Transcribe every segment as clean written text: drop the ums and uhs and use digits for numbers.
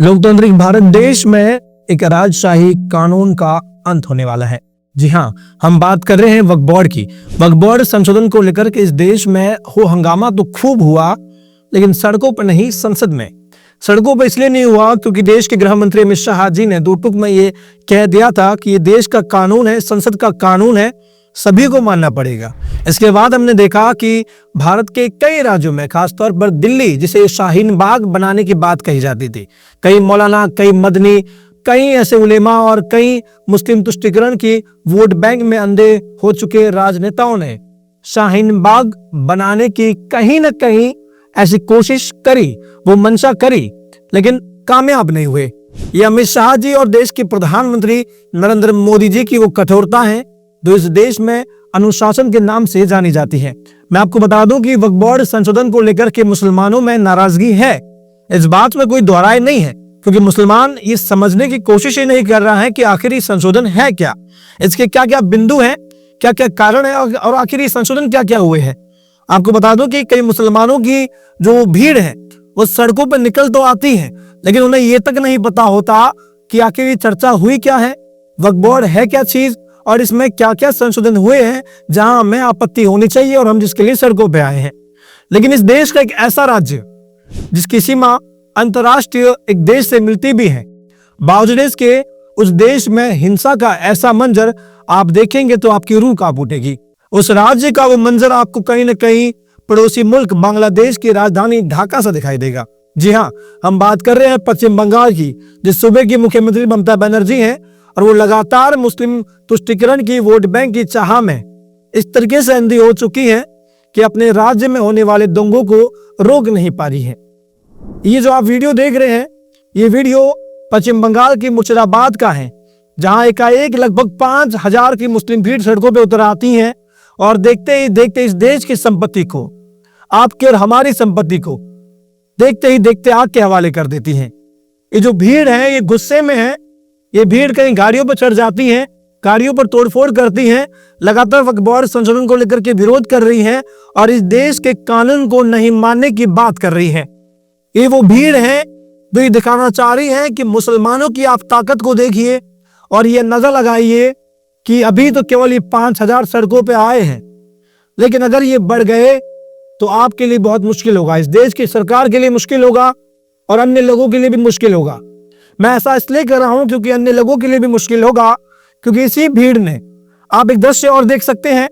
लोकतांत्रिक भारत देश में एक राजशाही कानून का अंत होने वाला है। जी हाँ, हम बात कर रहे हैं वक्फ बोर्ड की। वक्फ बोर्ड संशोधन को लेकर के इस देश में हो हंगामा तो खूब हुआ, लेकिन सड़कों पर नहीं, संसद में। सड़कों पर इसलिए नहीं हुआ क्योंकि देश के गृह मंत्री अमित शाह जी ने दो टूक में ये कह दिया था कि ये देश का कानून है, संसद का कानून है, सभी को मानना पड़ेगा। इसके बाद हमने देखा कि भारत के कई राज्यों में, खासतौर पर दिल्ली, जिसे शाहीन बाग बनाने की बात कही जाती थी, कई मौलाना, कई मदनी, कई ऐसे उलेमा और कई मुस्लिम तुष्टिकरण की वोट बैंक में अंधे हो चुके राजनेताओं ने शाहीन बाग बनाने की कहीं न कहीं ऐसी कोशिश करी, वो मंशा करी, लेकिन कामयाब नहीं हुए। ये अमित शाह जी और देश के प्रधानमंत्री नरेंद्र मोदी जी की वो कठोरता है जो इस देश में अनुशासन के नाम से जानी जाती है। मैं आपको बता दूं कि वक्फ बोर्ड संशोधन को लेकर के मुसलमानों में नाराजगी है, इस बात में कोई दोहराई नहीं है, क्योंकि मुसलमान ये समझने की कोशिश ही नहीं कर रहा है कि आखिर ये संशोधन है क्या, इसके क्या क्या बिंदु हैं, क्या क्या कारण है और आखिर ये संशोधन क्या क्या हुए हैं। आपको बता दूं कि कई मुसलमानों की जो भीड़ है वो सड़कों पर निकल तो आती है, लेकिन उन्हें ये तक नहीं पता होता कि आखिर ये चर्चा हुई क्या है, वक्फ बोर्ड है क्या चीज और इसमें क्या क्या संशोधन हुए हैं जहां हमें आपत्ति होनी चाहिए और हम जिसके लिए सड़कों पे आए हैं। लेकिन इस देश का एक ऐसा राज्य जिसकी सीमा अंतरराष्ट्रीय एक देश से मिलती भी है, बावजूद इसके उस देश में हिंसा का ऐसा मंजर आप देखेंगे तो आपकी रूह कांप उठेगी। उस राज्य का वो मंजर आपको कहीं न कहीं पड़ोसी मुल्क बांग्लादेश की राजधानी ढाका से दिखाई देगा। जी हाँ, हम बात कर रहे हैं पश्चिम बंगाल की, जिस सूबे की मुख्यमंत्री ममता बनर्जी हैं और वो लगातार मुस्लिम तुष्टिकरण की वोट बैंक की चाह में इस तरीके से अंधी हो चुकी है कि अपने राज्य में होने वाले दंगों को रोक नहीं पा रही है। ये जो आप वीडियो देख रहे हैं, ये वीडियो पश्चिम बंगाल की मुर्शिदाबाद का है, जहां एकाएक लगभग 5,000 की मुस्लिम भीड़ सड़कों पर उतर आती है और देखते ही देखते इस देश की संपत्ति को, आपके और हमारी संपत्ति को देखते ही देखते आग के हवाले कर देती है। ये जो भीड़ है ये गुस्से में है, ये भीड़ कहीं गाड़ियों पर चढ़ जाती है, गाड़ियों पर तोड़फोड़ करती है, लगातार वक्फ बोर्ड संशोधन को लेकर के विरोध कर रही है और इस देश के कानून को नहीं मानने की बात कर रही है। ये वो भीड़ है जो ये दिखाना चाह रही है कि मुसलमानों की आप ताकत को देखिए और ये नजर लगाइए कि अभी तो केवल ये 5,000 सड़कों पे आए हैं, लेकिन अगर ये बढ़ गए तो आपके लिए बहुत मुश्किल होगा, इस देश की सरकार के लिए मुश्किल होगा और अन्य लोगों के लिए भी मुश्किल होगा। मैं ऐसा इसलिए कर रहा हूं क्योंकि अन्य लोगों के लिए भी मुश्किल होगा, क्योंकि इसी भीड़ ने, आप एक दृश्य और देख सकते हैं,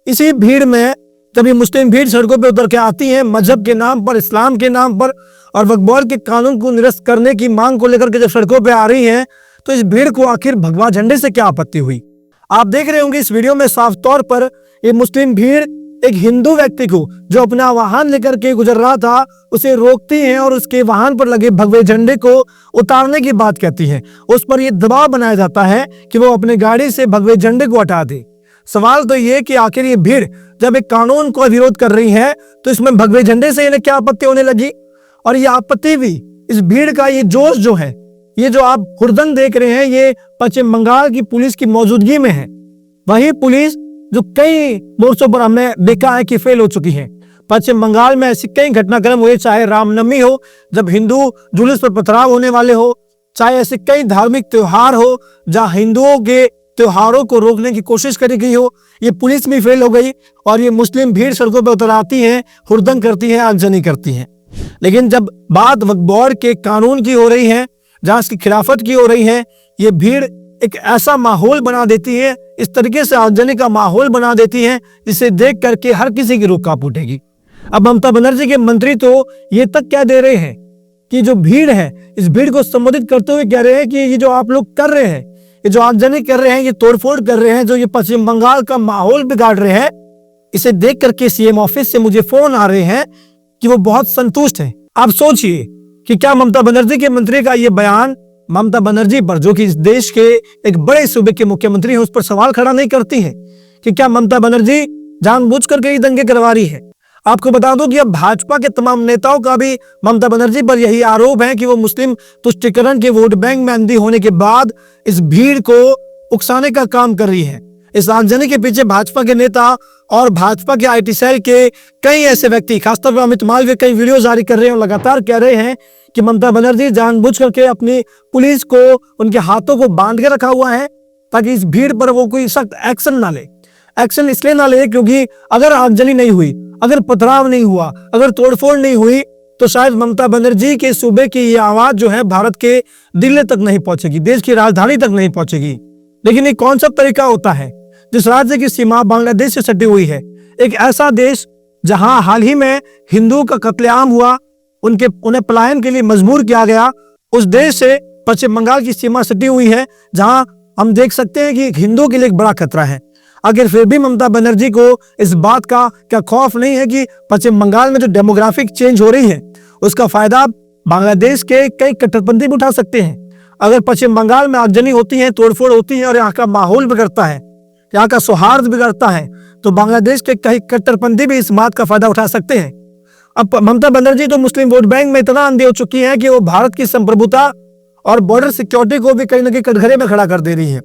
इसी भीड़ में जब ये मुस्लिम भीड़ सड़कों पे उतर के आती है मजहब के नाम पर, इस्लाम के नाम पर और वक्फ बोर्ड के कानून को निरस्त करने की मांग को लेकर के जब सड़कों पे आ रही है, तो इस भीड़ को आखिर भगवा झंडे से क्या आपत्ति हुई। आप देख रहे होंगे इस वीडियो में साफ तौर पर ये मुस्लिम भीड़ एक हिंदू व्यक्ति को जो अपना वाहन लेकर के गुजर रहा था उसे रोकती है और उसके वाहन पर लगे भगवे झंडे को उतारने की बात कहती है। उस पर यह दबाव बनाया जाता है कि वो अपने गाड़ी से भगवे झंडे को हटा दे। सवाल तो ये कि आखिर ये भीड़ जब एक कानून को विरोध कर रही है तो इसमें भगवे झंडे से इन्हें क्या आपत्ति होने लगी। और ये आपत्ति भी, इस भीड़ का ये जोश जो है, ये जो आप हुड़दंग देख रहे हैं, ये पश्चिम बंगाल की पुलिस की मौजूदगी में है। वही पुलिस जो कई मोर्चों पर हमने देखा है कि फेल हो चुकी है। पश्चिम बंगाल में ऐसी कई घटनाक्रम हुए, चाहे रामनवमी हो जब हिंदू जुलूस पर पथराव होने वाले हो, चाहे ऐसे कई धार्मिक त्योहार हो जहां हिंदुओं के त्योहारों को रोकने की कोशिश करी गई हो, ये पुलिस भी फेल हो गई और ये मुस्लिम भीड़ सड़कों पर उतर आती है, हुड़दंग करती है, आगजनी करती है। लेकिन जब बात वक्फ बोर्ड के कानून की हो रही है, जहां इसकी खिलाफत की हो रही है, ये भीड़ एक ऐसा माहौल बना देती है, इस तरीके से आगजनी का माहौल बना देती है जिसे देख करके हर किसी की रूह कांप उठेगी। अब ममता बनर्जी के मंत्री तो ये तक कह दे रहे हैं कि जो भीड़ है, इस भीड़ को संबोधित करते हुए कह रहे हैं कि ये जो आप लोग कर रहे हैं, ये जो आगजनी कर रहे हैं, ये तोड़फोड़ कर रहे हैं, जो ये पश्चिम बंगाल का माहौल बिगाड़ रहे हैं, इसे देख करके सीएम ऑफिस से मुझे फोन आ रहे हैं कि वो बहुत संतुष्ट हैं। आप सोचिए कि क्या ममता बनर्जी के मंत्री का ये बयान ममता बनर्जी पर, जो कि इस देश के एक बड़े सूबे के मुख्यमंत्री हैं, उस पर सवाल खड़ा नहीं करती है कि क्या ममता बनर्जी जानबूझकर के दंगे करवा रही है। आपको बता दूं कि अब भाजपा के तमाम नेताओं का भी ममता बनर्जी पर यही आरोप है कि वो मुस्लिम तुष्टिकरण के वोट बैंक में अंधी होने के बाद इस भीड़ को उकसाने का काम कर रही है। इस आगजनी के पीछे भाजपा के नेता और भाजपा के आईटी सेल के कई ऐसे व्यक्ति, खासतौर पर अमित मालवीय, कई वीडियो जारी कर रहे हैं और लगातार कह रहे हैं कि ममता बनर्जी जानबूझ करके अपनी पुलिस को उनके हाथों को बांध के रखा हुआ है ताकि इस भीड़ पर वो कोई सख्त एक्शन ना ले। एक्शन इसलिए ना ले क्योंकि अगर आगजनी नहीं हुई, अगर पथराव नहीं हुआ, अगर तोड़फोड़ नहीं हुई तो शायद ममता बनर्जी के सूबे की ये आवाज जो है भारत के दिल्ली तक नहीं पहुंचेगी, देश की राजधानी तक नहीं पहुंचेगी। लेकिन ये कौन सा तरीका होता है? जिस राज्य की सीमा बांग्लादेश से सटी हुई है, एक ऐसा देश जहां हाल ही में हिंदुओं का कत्लेआम हुआ, उन्हें पलायन के लिए मजबूर किया गया, उस देश से पश्चिम बंगाल की सीमा सटी हुई है जहां हम देख सकते हैं कि हिंदुओं के लिए एक बड़ा खतरा है। अगर फिर भी ममता बनर्जी को इस बात का क्या खौफ नहीं है कि पश्चिम बंगाल में जो डेमोग्राफिक चेंज हो रही है उसका फायदा बांग्लादेश के कई कट्टरपंथी भी उठा सकते हैं। अगर पश्चिम बंगाल में आगजनी होती है, तोड़फोड़ होती है और यहाँ का माहौल बिगड़ता है, यहाँ का सौहार्द बिगड़ता है, तो बांग्लादेश के कई कट्टरपंथी भी इस बात का फायदा उठा सकते हैं। अब ममता बनर्जी तो मुस्लिम वोट बैंक में इतना अंधी हो चुकी है कि वो भारत की संप्रभुता और बॉर्डर सिक्योरिटी को भी कहीं ना कहीं कटघरे में खड़ा कर दे रही है।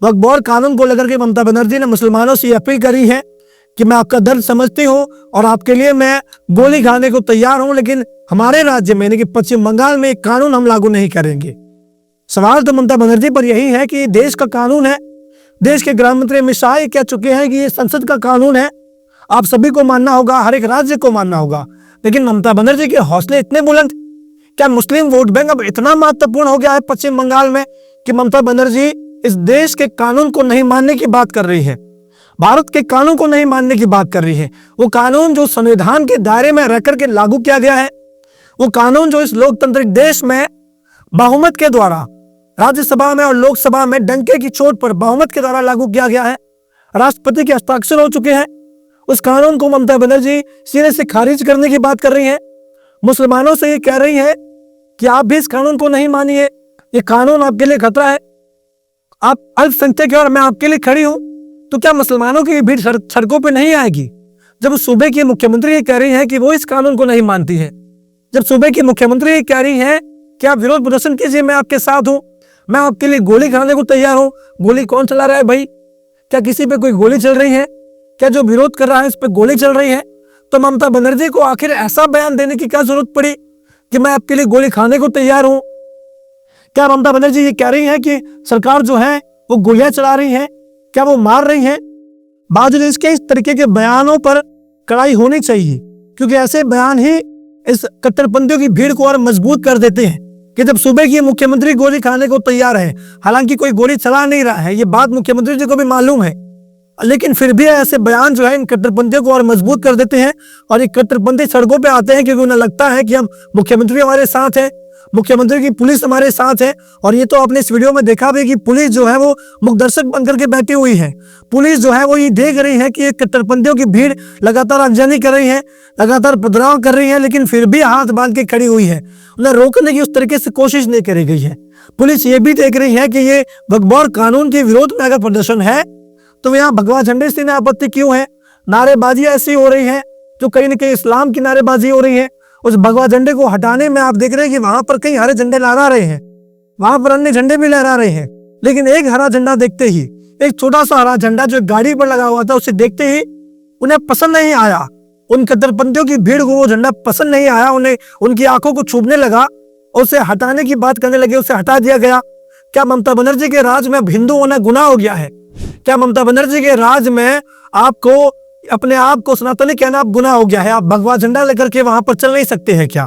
वक्फ बोर्ड कानून को लेकर के ममता बनर्जी ने मुसलमानों से अपील करी है कि मैं आपका दर्द समझती हूँ और आपके लिए मैं गोली खाने को तैयार हूँ, लेकिन हमारे राज्य में यानी कि पश्चिम बंगाल में एक कानून हम लागू नहीं करेंगे। सवाल तो ममता बनर्जी पर यही है कि देश का कानून है। देश के गृह मंत्री अमित शाह कह चुके हैं कि ये संसद का कानून है, आप सभी को मानना होगा, हर एक राज्य को मानना होगा। लेकिन ममता बनर्जी के हौसले इतने बुलंद, क्या मुस्लिम वोट बैंक अब इतना महत्वपूर्ण हो गया है पश्चिम बंगाल में कि ममता बनर्जी इस देश के कानून को नहीं मानने की बात कर रही है, भारत के कानून को नहीं मानने की बात कर रही है। वो कानून जो संविधान के दायरे में रहकर के लागू किया गया है, वो कानून जो इस लोकतांत्रिक देश में बहुमत के द्वारा राज्यसभा में और लोकसभा में डंके की चोट पर बहुमत के द्वारा लागू किया गया है, राष्ट्रपति के हस्ताक्षर हो चुके हैं, उस कानून को ममता बनर्जी सिरे से खारिज करने की बात कर रही है। मुसलमानों से ये कह रही है कि आप भी इस कानून को नहीं मानिए, ये कानून आपके लिए खतरा है, आप अल्पसंख्यक हैं और मैं आपके लिए खड़ी हूं। तो क्या मुसलमानों की भीड़ सड़कों पे नहीं आएगी? जब सूबे की मुख्यमंत्री ये कह रही है कि वो इस कानून को नहीं मानती है, जब सूबे की मुख्यमंत्री ये कह रही है कि आप विरोध प्रदर्शन कीजिए, मैं आपके साथ हूं, मैं आपके लिए गोली खाने को तैयार हूं। गोली कौन चला रहा है भाई? क्या किसी पे कोई गोली चल रही है? क्या जो विरोध कर रहा है उस पर गोली चल रही है? तो ममता बनर्जी को आखिर ऐसा बयान देने की क्या जरूरत पड़ी कि मैं आपके लिए गोली खाने को तैयार हूं? क्या ममता बनर्जी ये कह रही है कि सरकार जो है वो गोलियां चला रही है, क्या वो मार रही है? बावजूद इसके इस तरीके के बयानों पर कड़ाई होनी चाहिए, क्योंकि ऐसे बयान ही इस कट्टरपंथियों की भीड़ को और मजबूत कर देते हैं कि जब सूबे की मुख्यमंत्री गोली खाने को तैयार है, हालांकि कोई गोली चला नहीं रहा है, ये बात मुख्यमंत्री जी को भी मालूम है, लेकिन फिर भी ऐसे बयान जो है इन कट्टरपंथियों को और मजबूत कर देते हैं और ये कट्टरपंथी सड़कों पे आते हैं क्योंकि उन्हें लगता है कि हम मुख्यमंत्री हमारे साथ है, मुख्यमंत्री की पुलिस हमारे साथ है। और ये तो आपने इस वीडियो में देखा भी कि पुलिस जो है वो मुखदर्शक बनकर के बैठी हुई है। पुलिस जो है वो ये देख रही है कि ये कट्टरपंथियों की भीड़ लगातार आगजनी कर रही है, लगातार पथराव कर रही है, लेकिन फिर भी हाथ बांध के खड़ी हुई है, उन्हें रोकने की उस तरीके से कोशिश नहीं करी गई है। पुलिस ये भी देख रही है कि ये वक्फ बोर्ड कानून के विरोध में अगर प्रदर्शन है तो यहाँ भगवा झंडे से आपत्ति क्यों है? नारेबाजी ऐसी हो रही है जो कहीं ना कहीं इस्लाम की नारेबाजी हो रही है। उस भगवा झंडे को हटाने में आप देख रहे हैं कि वहां पर कई हरे झंडे लहरा रहे हैं, वहां पर अन्य झंडे भी लहरा रहे हैं, लेकिन एक हरा झंडा देखते ही, एक छोटा सा हरा झंडा जो गाड़ी पर लगा हुआ था, उसे देखते ही उन्हें पसंद नहीं आया। उन कट्टरपंथियों की भीड़ को वो झंडा पसंद नहीं आया, उन्हें उनकी आंखों को छूने लगा, उसे हटाने की बात करने लगे, उसे हटा दिया गया। क्या ममता बनर्जी के राज में अब हिंदू होना गुनाह हो गया है? क्या ममता बनर्जी के राज में आपको अपने आप को सनातनी कहना अब गुनाह हो गया है? आप भगवा झंडा लेकर के वहां पर चल नहीं सकते हैं क्या?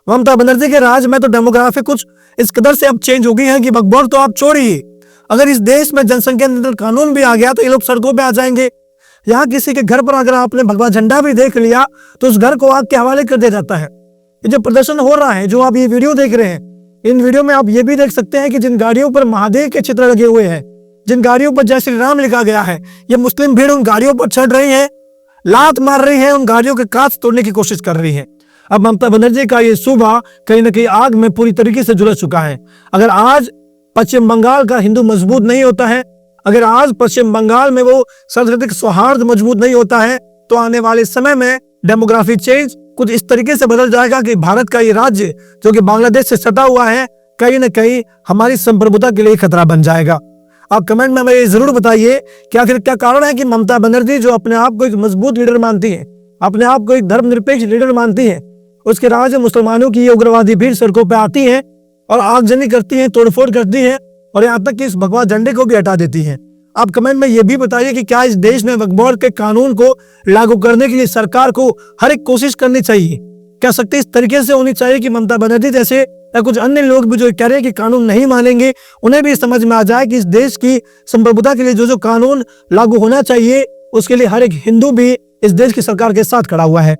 ममता बनर्जी के राज में तो डेमोग्राफी कुछ इस कदर से अब चेंज हो गई है कि वक्फ बोर्ड तो आप छोड़िए, अगर इस देश में जनसंख्या नियंत्रण कानून भी आ गया तो ये लोग सड़कों पे आ जाएंगे। यहाँ किसी के घर पर अगर आपने भगवा झंडा भी देख लिया तो उस घर को आग के हवाले कर दिया जाता है। ये जो प्रदर्शन हो रहा है, जो आप ये वीडियो देख रहे हैं, इन वीडियो में आप ये भी देख सकते हैं कि जिन गाड़ियों पर महादेव के चित्र लगे हुए हैं, जिन गाड़ियों पर जय श्री राम लिखा गया है, ये मुस्लिम भीड़ उन गाड़ियों पर चढ़ रही है, लात मार रही है, उन गाड़ियों के कांच तोड़ने की कोशिश कर रही है। अब ममता बनर्जी का ये सूबा कहीं ना कहीं आग में पूरी तरीके से झुलस चुका है। अगर आज पश्चिम बंगाल का हिंदू मजबूत नहीं होता है, अगर आज पश्चिम बंगाल में वो सांस्कृतिक सौहार्द मजबूत नहीं होता है, तो आने वाले समय में डेमोग्राफिक चेंज कुछ इस तरीके से बदल जाएगा कि भारत का ये राज्य जो कि बांग्लादेश से सटा हुआ है, कहीं ना कहीं हमारी संप्रभुता के लिए खतरा बन जाएगा। आप कमेंट में हमें जरूर बताइए कि आखिर क्या कारण है कि ममता बनर्जी जो अपने आप को एक मजबूत लीडर मानती है, अपने आप को एक धर्मनिरपेक्ष लीडर मानती है, उसके राज में मुसलमानों की ये उग्रवादी भीड़ सड़कों पर आती है और आगजनी करती है, तोड़फोड़ करती है और यहाँ तक कि इस भगवा झंडे को भी हटा देती है। आप कमेंट में ये भी बताइए कि क्या इस देश में वक्फ बोर्ड के कानून को लागू करने के लिए सरकार को हर एक कोशिश करनी चाहिए? क्या सख्ती इस तरीके से होनी चाहिए कि ममता बनर्जी जैसे या कुछ अन्य लोग भी जो कह रहे हैं कि कानून नहीं मानेंगे, उन्हें भी समझ में आ जाए कि इस देश की संप्रभुता के लिए जो जो कानून लागू होना चाहिए उसके लिए हर एक हिंदू भी इस देश की सरकार के साथ खड़ा हुआ है।